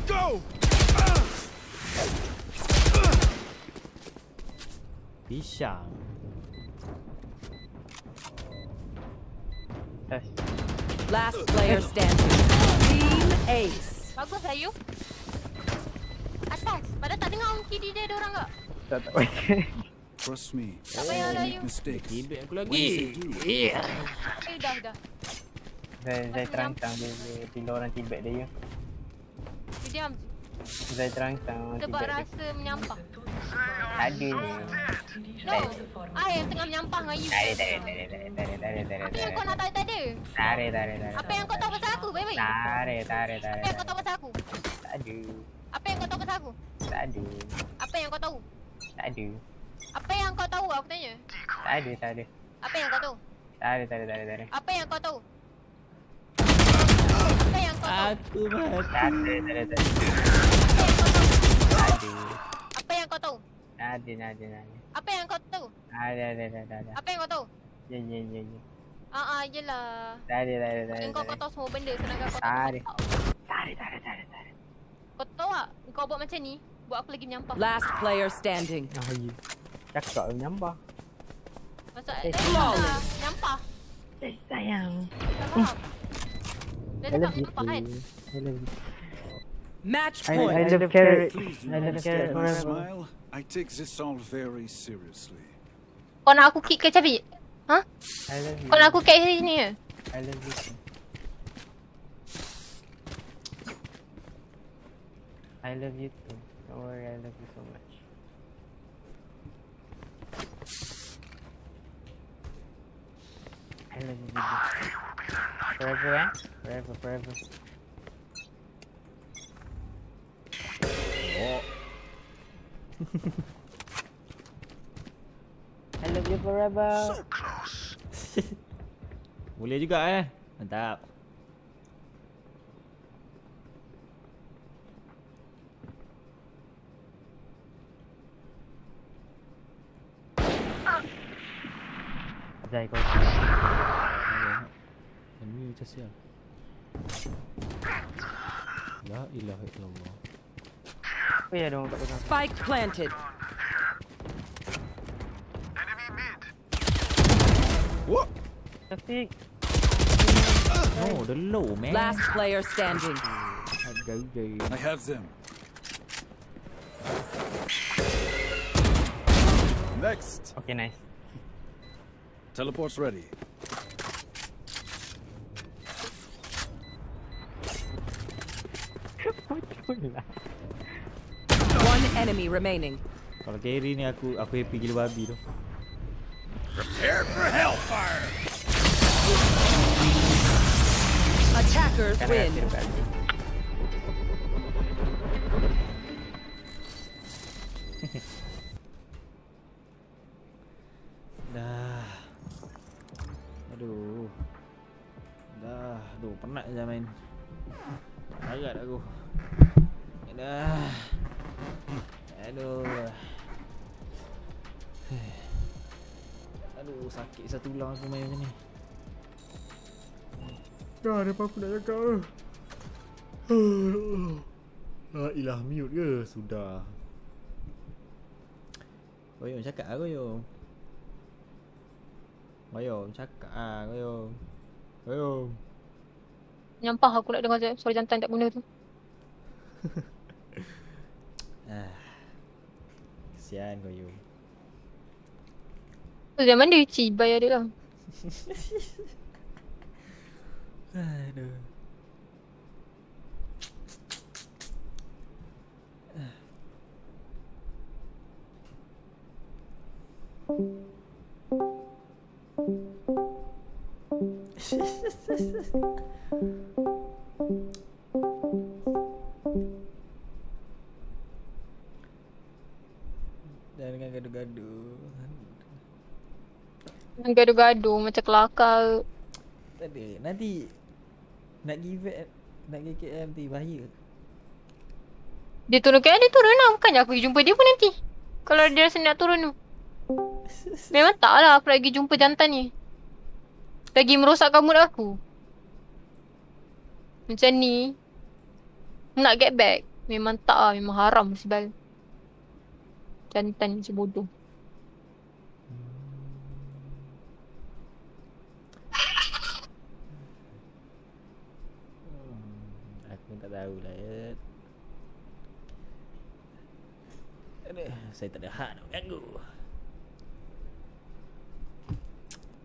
go. Pisang. Last player standing. Team Ace. Bagus lah you. Atas. Padahal tak dengar kiri dia ada orang tak? Tak. Trust me. Tak payah lah you. Mistakes. Tibet aku lagi. Dah. Saya terangsang bila orang Tibet dia. Diam. Saya terangsang orang Sebab Tibet. rasa menyampah. Ada ni. No. I yang tengah menyampah dengan you. Tak ada. Apa yang kau nak tahu tadi? Tak ada. Apa yang kau tahu pasal aku, baby? Tak ada. Apa yang kau tahu pasal aku? Tak ada. Apa yang kau tahu pasal aku? Tak ada. Apa yang kau tahu? Tak ada. Apa yang kau tahu? Aku tanya. Tak ada. Apa yang kau tahu? Tak ada. Apa yang kau tahu? Apa yang kau tahu? Aku mati. Tak ada. Apa yang kau tahu? Ada. Apa yang kau tahu? Ada. Apa yang kau tahu? Ya. Yelah. Tak ada. Yang kau tahu semua benda sedangkan kau Tak ada. tahu. Tak ada. Kau tahu tak? Kau buat macam ni, buat aku lagi menyampah. Last player standing. Ya. Cakap menyambah. Maksud dia menyampah. Sayang. Tak faham. Dia cakap menyampah kan? I love you. Match I point. love carrot. Please do I not love carrot understand my forever. smile. I take this all very seriously. Kau nak aku kick ke Cabi? Ha? I love you. Kau nak aku kick sini ke? I love you. I love you too. Don't worry, I love you so much. I love you, baby. Forever, eh? Forever. Oh. I love you forever. So close. Boleh juga Mantap. Jai kau. Ini macam sial. La ilaha illallah. Apa ya dong tak pegang? Spike planted. What? Tapi No, the low man. Last player standing. I have them. Next. okay, nice. Teleport's ready. One enemy remaining. Kalau carry ni aku happy gila babi tu. Prepare for hellfire. Attackers Kan win. hati dekat. Dah. Aduh, penat je main. Agak aku. Dah. Aduh. Aduh, sakit satu tulang aku main macam ni. Dah, ada apa aku nak cakap ke? Ilah mute ke? Sudah. Koyong cakap lah Koyong. Koyong cakap lah Koyong. Koyong. Menyampah aku nak dengar suara jantan tak guna tu. Kesian Koyong. Zaman dia cibai ada lah. Aduh. Jangan gaduh-gaduh. Gaduh-gaduh macam kelakar. Tak ada. Nanti nak pergi KL nanti bahaya. Dia turun ke dia turun lah. Bukannya aku pergi jumpa dia pun nanti. Kalau dia rasa nak turun tu. Memang tak lah aku nak pergi jumpa jantan ni. Lagi merosakkan mood aku. Macam ni. Nak get back. Memang tak lah, memang haram si Bal. Jantan si bodoh. Aku tak tahulah ya. Aduh, saya tak ada hak nak ganggu.